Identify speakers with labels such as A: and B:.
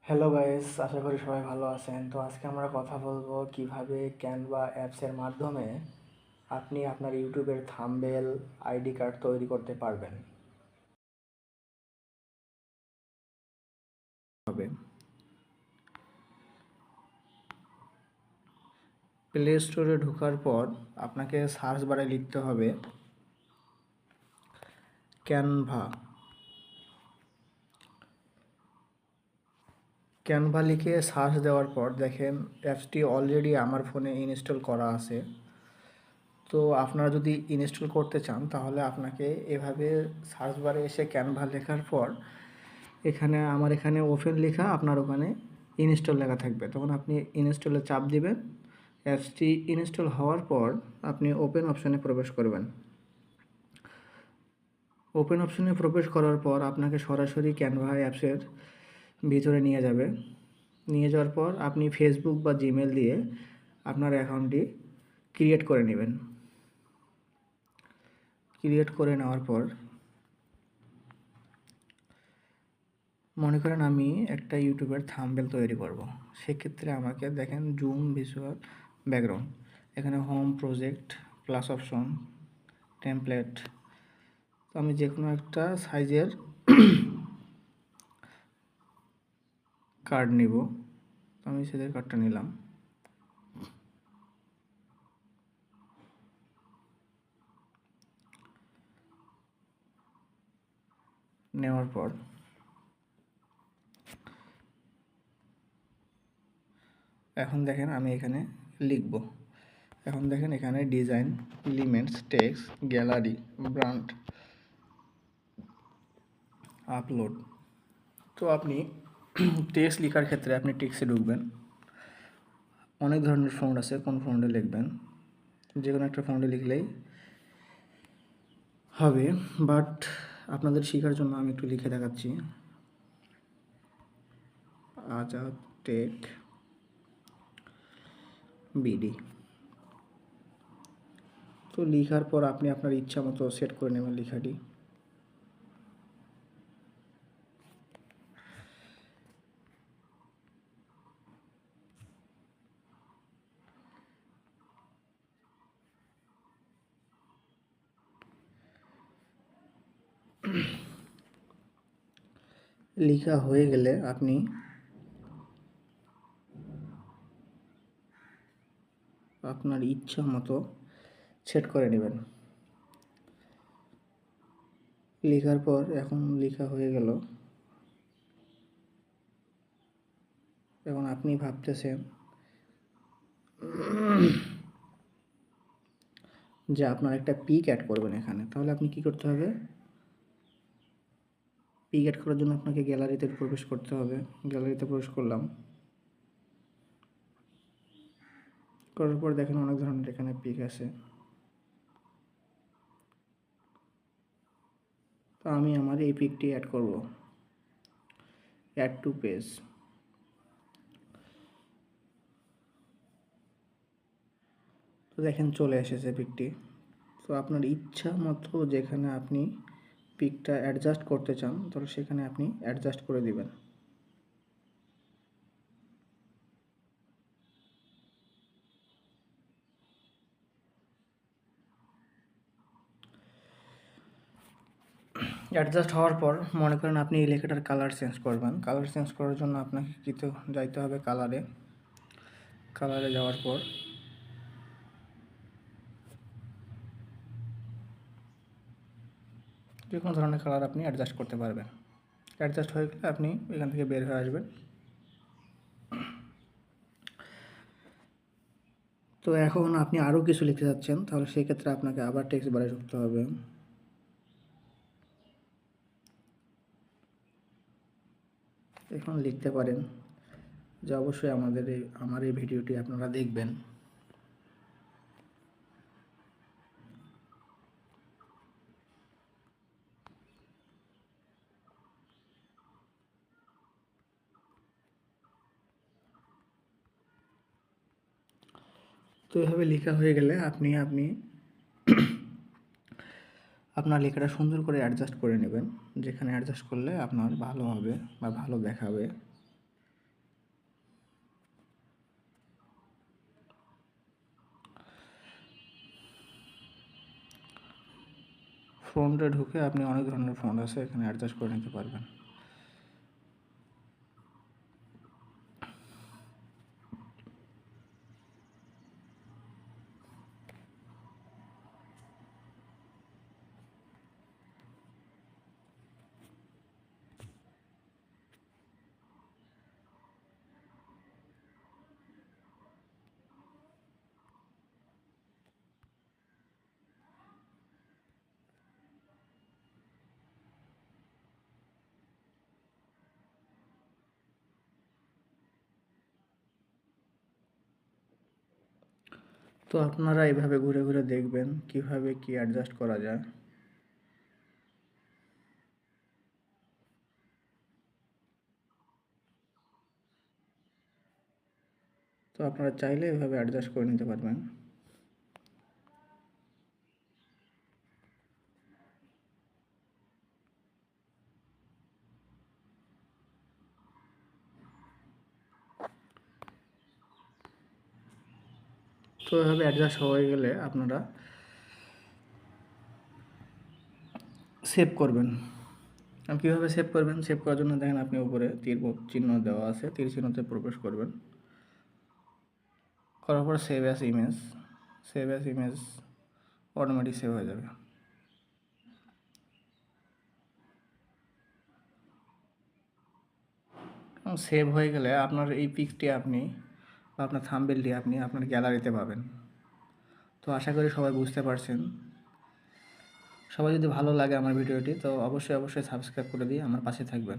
A: Hello guys, আশা করি সবাই ভালো আছেন। তো আজকে আমরা কথা বলবো কিভাবে ক্যানভা অ্যাপসের মাধ্যমে আপনি আপনার ইউটিউবের থাম্বনেল আইডি কার্ড তৈরি করতে পারবেন। হবে প্লে স্টোরে ঢোকার পর আপনাকে সার্চ বারে লিখতে হবে ক্যানভা। ক্যানভা লিখে সার্চ দেওয়ার পর দেখেন অ্যাপসটি অলরেডি আমার ফোনে ইনস্টল করা আছে। তো আপনারা যদি ইনস্টল করতে চান তাহলে আপনাকে এভাবে সার্চ বারে এসে ক্যানভা লেখার পর এখানে ওপেন লেখা, আপনার ওখানে ইনস্টল লেখা থাকবে। তখন আপনি ইনস্টলে চাপ দিবেন। অ্যাপসটি ইনস্টল হওয়ার পর আপনি ওপেন অপশনে প্রবেশ করবেন। ওপেন অপশনে প্রবেশ করার পর আপনাকে সরাসরি ক্যানভা অ্যাপসের ভিতরে নিয়ে যাবে। নিয়ে যাওয়ার পর আপনি ফেসবুক বা জিমেল দিয়ে আপনার অ্যাকাউন্টটি ক্রিয়েট করে নেবেন। ক্রিয়েট করে নেওয়ার পর মনে করেন আমি একটা ইউটিউবের থাম্বনেল তৈরি করব। সেক্ষেত্রে আমাকে দেখেন জুম ভিজুয়াল ব্যাকগ্রাউন্ড, এখানে home project plus option template. তো আমি যে কোনো একটা সাইজের কার্ড নিব। তো আমি সাইজের কার্ডটা নিলাম। নেওয়ার পর এখন দেখেন আমি এখানে লিখব। এখন দেখেন এখানে design, elements, text, gallery, brand, upload. তো আপনি টেক্সট লেখার ক্ষেত্রে আপনি টেক্সটে ঢুকবেন। অনেক ধরনের ফন্ট আছে, কোন ফন্টে লিখবেন, যে কোনো একটা ফন্টে লিখলেই হবে। বাট আপনাদের শেখার জন্য আমি একটু লিখে দেখাচ্ছি, আজাদ টেক বিডি। তো লেখার পর আপনি আপনার ইচ্ছা মতো সেট করে নেবেন লেখাটি। লেখা হয়ে গেলে আপনি আপনার ইচ্ছা মতো সেট করে নেবেন। লেখার পর এখন লেখা হয়ে গেল। এখন আপনি ভাবতেছেন যে আপনার একটা পিক অ্যাড করবেন এখানে, তাহলে আপনি কি করতে হবে? পিক অ্যাড করার জন্য আপনাকে গ্যালারিতে প্রবেশ করতে হবে। গ্যালারিতে প্রবেশ করলাম, করার পর দেখেন অনেক ধরনের এখানে পিক আছে। তো আমি আমার এই পিকটি অ্যাড করব, অ্যাড টু পেজ। তো দেখেন চলে এসেছে পিকটি। তো আপনার ইচ্ছা মতো যেখানে আপনি পিকটা অ্যাডজাস্ট করতে চান তাহলে সেখানে আপনি অ্যাডজাস্ট করে দিবেন। অ্যাডজাস্ট হওয়ার পর মনে করেন আপনি এই লেখাটার কালার চেঞ্জ করবেন। কালার চেঞ্জ করার জন্য আপনাকে কিন্তু যাইতে হবে কালারে। কালারে যাওয়ার পর যে কোনো ধরনের কালার আপনি অ্যাডজাস্ট করতে পারবেন। অ্যাডজাস্ট হয়ে গেলে আপনি এখান থেকে বের হয়ে আসবেন। তো এখন আপনি আরও কিছু লিখতে যাচ্ছেন, তাহলে সেক্ষেত্রে আপনাকে আবার টেক্সট বারে ঢুকতে হবে। এখন লিখতে পারেন যে অবশ্যই আমার এই ভিডিওটি আপনারা দেখবেন। তো এভাবে লেখা হয়ে গেলে আপনি আপনার লেখাটা সুন্দর করে অ্যাডজাস্ট করে নেবেন, যেখানে অ্যাডজাস্ট করলে আপনার ভালো হবে বা ভালো দেখাবে। ফন্টে ঢুকে আপনি অনেক ধরনের ফন্ট আছে, এখানে অ্যাডজাস্ট করে নিতে পারবেন। তো আপনারা এইভাবে ঘুরে ঘুরে দেখবেন কিভাবে কি অ্যাডজাস্ট করা যায়। তো আপনারা চাইলে এভাবে অ্যাডজাস্ট করে নিতে পারবেন। তো এভাবে অ্যাডজাস্ট হয়ে গেলে আপনারা সেভ করবেন। আর কীভাবে সেভ করবেন? সেভ করার জন্য দেখেন আপনি উপরে তীর চিহ্ন দেওয়া আছে, তীর চিহ্নতে প্রবেশ করবেন। করার পর save as image, save as image automatic save হয়ে যাবে। সেভ হয়ে গেলে আপনার এই পিকটি আপনি বা আপনার থাম্বনেলটি আপনি আপনার গ্যালারিতে পাবেন। তো আশা করি সবাই বুঝতে পারছেন। সবাই যদি ভালো লাগে আমার ভিডিওটি, তো অবশ্যই সাবস্ক্রাইব করে দিয়ে আমার পাশে থাকবেন।